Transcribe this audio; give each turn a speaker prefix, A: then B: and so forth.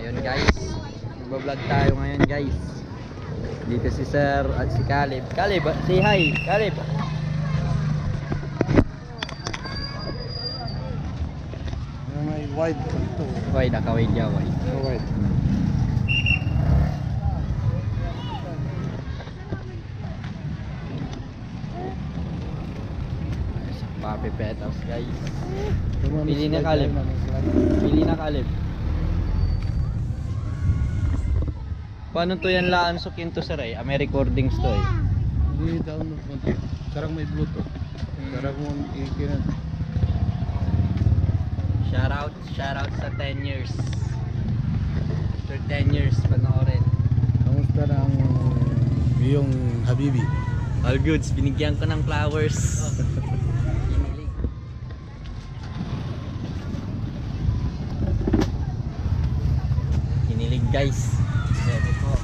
A: Ayun guys, nagbablog tayo ngayon guys. Dito si Sir at si Caleb. Caleb, say hi. Caleb.
B: May wide ito.
A: Wide, naka-wide ya, wide.
B: Wide.
A: Papi petals guys. Pili na Caleb. Pili na Caleb. Paano to yan laan sukin to sir eh? May recordings to eh.
B: Hindi download mo. Karang may bluetooth. Karang mo ikinan.
A: Shoutout sa 10 years. After 10 years panoorin.
B: Kamusta na ang iyong habibi?
A: All goods, binigyan ko ng flowers. Kinilig. Kinilig guys. Pwede po.